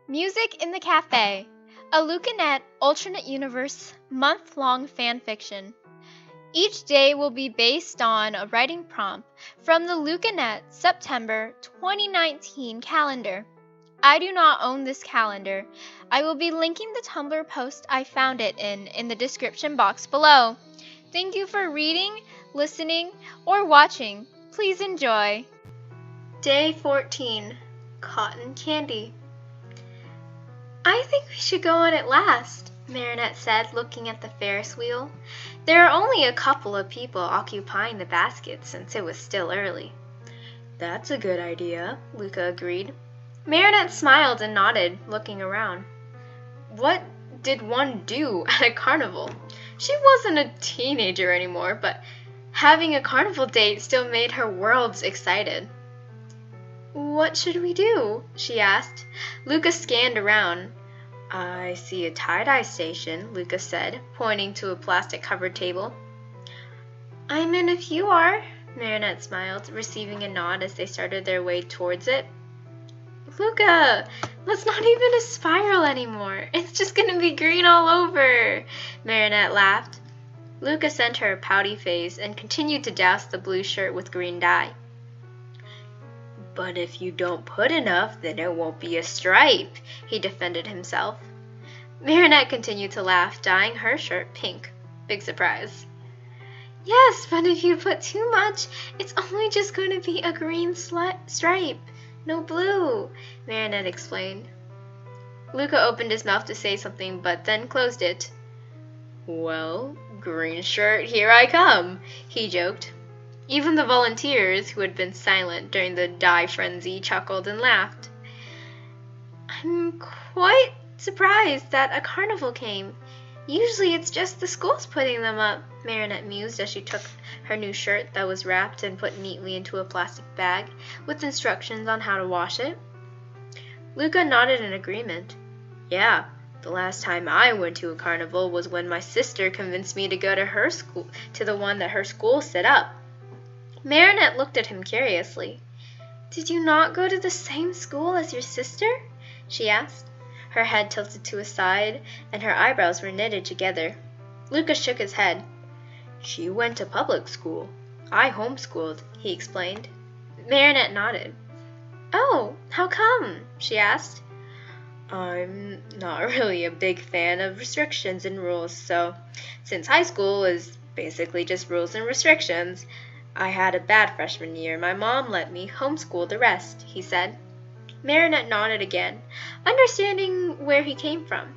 Music in the Cafe, a Lukanette alternate universe month-long fanfiction. Each day will be based on a writing prompt from the Lukanette September 2019 calendar. I do not own this calendar. I will be linking the Tumblr post I found it in the description box below. Thank you for reading, listening, or watching. Please enjoy. Day 14. Cotton Candy. I think we should go on at last, Marinette said, looking at the Ferris wheel. There are only a couple of people occupying the basket since it was still early. That's a good idea, Luca agreed. Marinette smiled and nodded, looking around. What did one do at a carnival? She wasn't a teenager anymore, but having a carnival date still made her worlds excited. What should we do? She asked. Luca scanned around. I see a tie-dye station, Luca said, pointing to a plastic-covered table. I'm in if you are, Marinette smiled, receiving a nod as they started their way towards it. Luca, that's not even a spiral anymore. It's just gonna be green all over, Marinette laughed. Luca sent her a pouty face and continued to douse the blue shirt with green dye. But if you don't put enough, then it won't be a stripe, he defended himself. Marinette continued to laugh, dyeing her shirt pink. Big surprise. Yes, but if you put too much, it's only just going to be a green stripe, no blue, Marinette explained. Luca opened his mouth to say something, but then closed it. Well, green shirt, here I come, he joked. Even the volunteers, who had been silent during the dye frenzy, chuckled and laughed. I'm quite surprised that a carnival came. Usually it's just the schools putting them up, Marinette mused as she took her new shirt that was wrapped and put neatly into a plastic bag with instructions on how to wash it. Luca nodded in agreement. Yeah, the last time I went to a carnival was when my sister convinced me to go to her school, to the one that her school set up. Marinette looked at him curiously. Did you not go to the same school as your sister? She asked. Her head tilted to a side, and her eyebrows were knitted together. Luca shook his head. She went to public school. I homeschooled, he explained. Marinette nodded. Oh, how come? She asked. I'm not really a big fan of restrictions and rules, so since high school is basically just rules and restrictions, I had a bad freshman year. My mom let me homeschool the rest, he said. Marinette nodded again, understanding where he came from.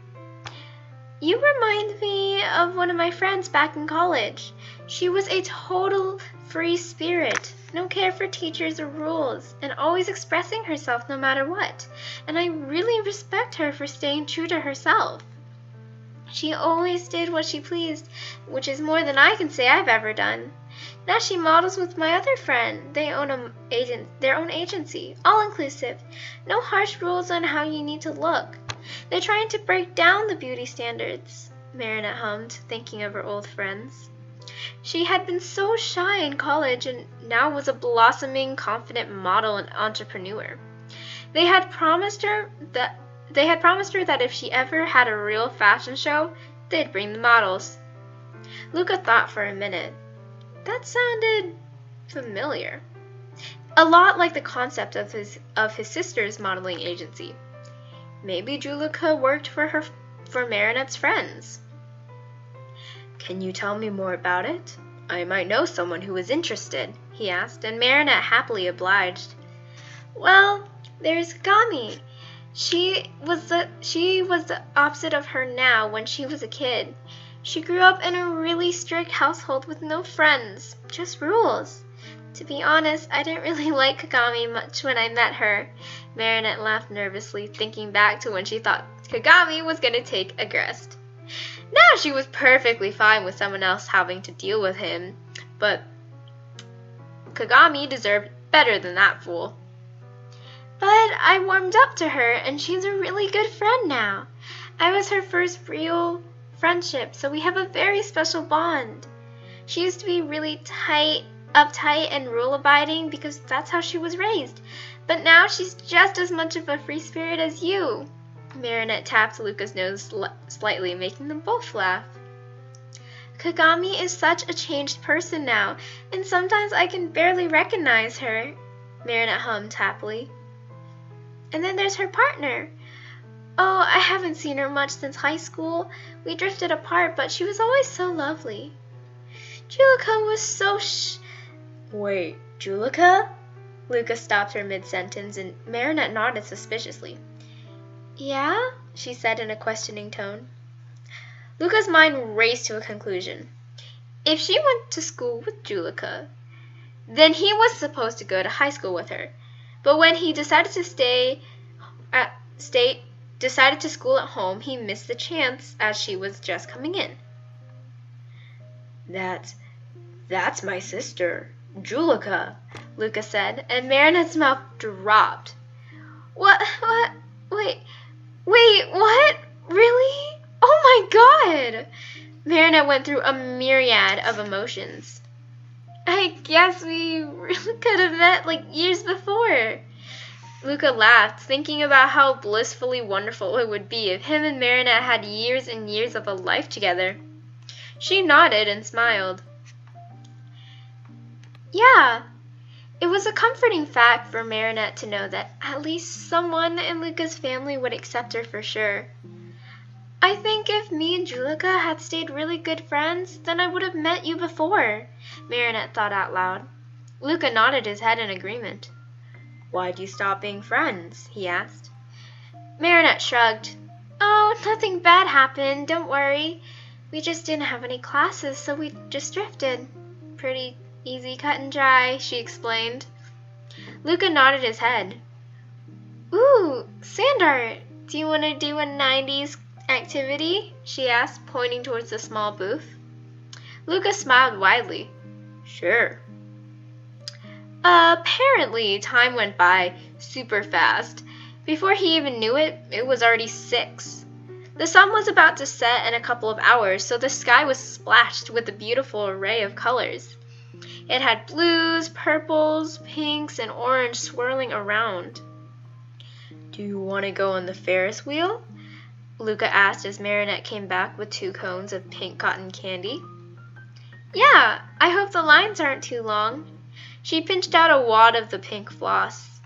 You remind me of one of my friends back in college. She was a total free spirit, no care for teachers or rules, and always expressing herself no matter what, and I really respect her for staying true to herself. She always did what she pleased, which is more than I can say I've ever done. Now she models with my other friend. They own their own agency, all-inclusive. No harsh rules on how you need to look. They're trying to break down the beauty standards, Marinette hummed, thinking of her old friends. She had been so shy in college and now was a blossoming, confident model and entrepreneur. They had promised her that if she ever had a real fashion show, they'd bring the models. Luca thought for a minute. That sounded familiar. A lot like the concept of his sister's modeling agency. Maybe Julika worked for Marinette's friends. Can you tell me more about it? I might know someone who is interested, he asked, and Marinette happily obliged. Well, there's Gami. She was the opposite of her now when she was a kid. She grew up in a really strict household with no friends, just rules. To be honest, I didn't really like Kagami much when I met her. Marinette laughed nervously, thinking back to when she thought Kagami was going to take a rest. Now she was perfectly fine with someone else having to deal with him, but Kagami deserved better than that fool. But I warmed up to her, and she's a really good friend now. I was her first real friendship, so we have a very special bond. She used to be really uptight and rule-abiding because that's how she was raised, but now she's just as much of a free spirit as you. Marinette tapped Luca's nose slightly, making them both laugh. Kagami is such a changed person now, and sometimes I can barely recognize her, Marinette hummed happily. And then there's her partner. Oh, I haven't seen her much since high school. We drifted apart, but she was always so lovely. Julika was so Wait, Julika? Luca stopped her mid-sentence, and Marinette nodded suspiciously. Yeah? She said in a questioning tone. Luca's mind raced to a conclusion. If she went to school with Julika, then he was supposed to go to high school with her. But when he decided to decided to school at home, he missed the chance as she was just coming in. That's my sister, Julika, Luca said, and Marinette's mouth dropped. What? Wait, what? Really? Oh my god! Marinette went through a myriad of emotions. I guess we really could have met like years before. Luca laughed, thinking about how blissfully wonderful it would be if him and Marinette had years and years of a life together. She nodded and smiled. Yeah, it was a comforting fact for Marinette to know that at least someone in Luca's family would accept her for sure. I think if me and Julika had stayed really good friends, then I would have met you before, Marinette thought out loud. Luca nodded his head in agreement. Why'd you stop being friends? He asked. Marinette shrugged. Oh, nothing bad happened, don't worry. We just didn't have any classes, so we just drifted. Pretty easy cut and dry, she explained. Luca nodded his head. Ooh, sand art. Do you want to do a 90s activity? She asked, pointing towards the small booth. Luca smiled widely. Sure. Apparently, time went by super fast. Before he even knew it, it was already 6. The sun was about to set in a couple of hours, so the sky was splashed with a beautiful array of colors. It had blues, purples, pinks, and orange swirling around. Do you want to go on the Ferris wheel? Luca asked as Marinette came back with 2 cones of pink cotton candy. Yeah, I hope the lines aren't too long. She pinched out a wad of the pink floss.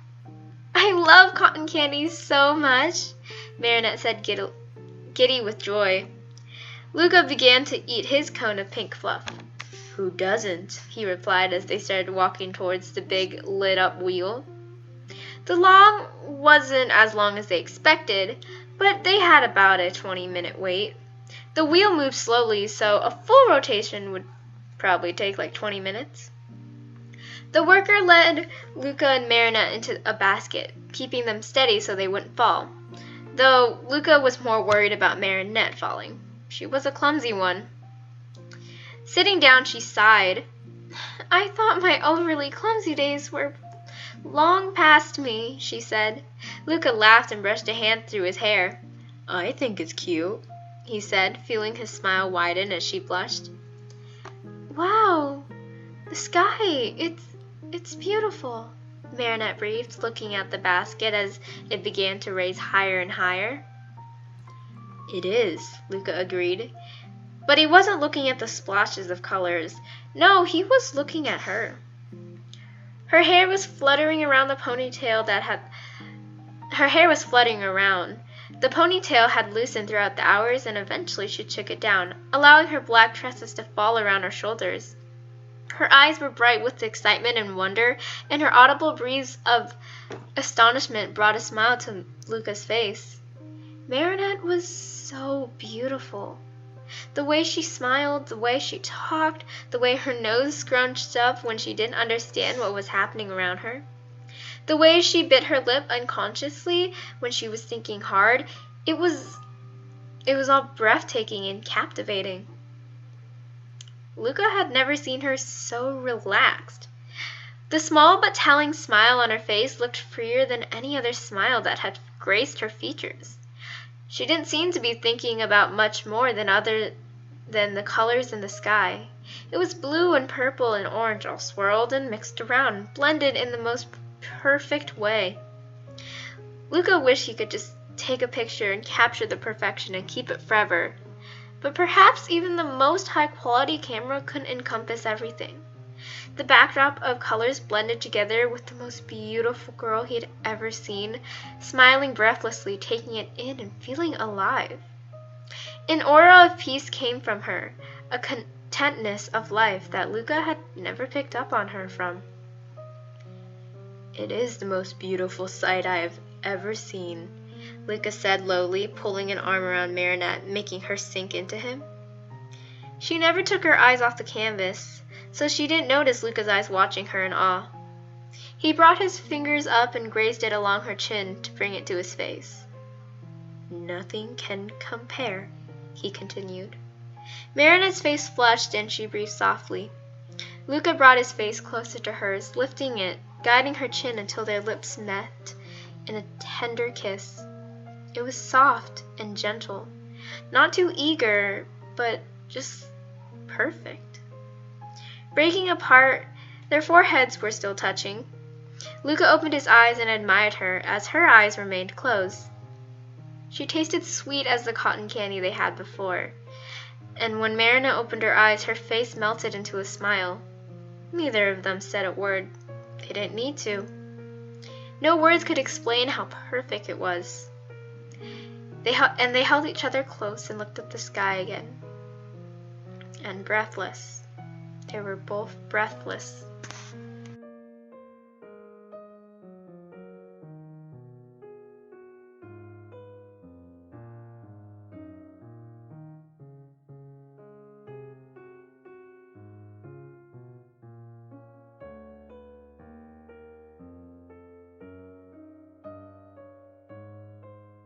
I love cotton candy so much, Marinette said giddy with joy. Luca began to eat his cone of pink fluff. Who doesn't? He replied as they started walking towards the big lit-up wheel. The long wasn't as long as they expected, but they had about a 20-minute wait. The wheel moved slowly, so a full rotation would probably take like 20 minutes. The worker led Luca and Marinette into a basket, keeping them steady so they wouldn't fall, though Luca was more worried about Marinette falling. She was a clumsy one. Sitting down, she sighed. I thought my overly clumsy days were long past me, she said. Luca laughed and brushed a hand through his hair. I think it's cute, he said, feeling his smile widen as she blushed. Wow, the sky, it's beautiful, Marinette breathed, looking at the basket as it began to raise higher and higher. It is, Luca agreed. But he wasn't looking at the splashes of colors. No, he was looking at her. Her hair was fluttering around the ponytail The ponytail had loosened throughout the hours, and eventually she took it down, allowing her black tresses to fall around her shoulders. Her eyes were bright with excitement and wonder, and her audible breeze of astonishment brought a smile to Luca's face. Marinette was so beautiful. The way she smiled, the way she talked, the way her nose scrunched up when she didn't understand what was happening around her. The way she bit her lip unconsciously when she was thinking hard, it was all breathtaking and captivating. Luca had never seen her so relaxed. The small but telling smile on her face looked freer than any other smile that had graced her features. She didn't seem to be thinking about much more than the colors in the sky. It was blue and purple and orange all swirled and mixed around, blended in the most perfect way. Luca wished he could just take a picture and capture the perfection and keep it forever. But perhaps even the most high-quality camera couldn't encompass everything. The backdrop of colors blended together with the most beautiful girl he had ever seen, smiling breathlessly, taking it in and feeling alive. An aura of peace came from her, a contentness of life that Luca had never picked up on her from. "It is the most beautiful sight I have ever seen," Luca said lowly, pulling an arm around Marinette, making her sink into him. She never took her eyes off the canvas, so she didn't notice Luca's eyes watching her in awe. He brought his fingers up and grazed it along her chin to bring it to his face. "Nothing can compare," he continued. Marinette's face flushed and she breathed softly. Luca brought his face closer to hers, lifting it, guiding her chin until their lips met in a tender kiss. It was soft and gentle, not too eager, but just perfect. Breaking apart, their foreheads were still touching. Luca opened his eyes and admired her as her eyes remained closed. She tasted sweet as the cotton candy they had before, and when Marinette opened her eyes, her face melted into a smile. Neither of them said a word. They didn't need to. No words could explain how perfect it was. They held each other close and looked at the sky again. And breathless. They were both breathless.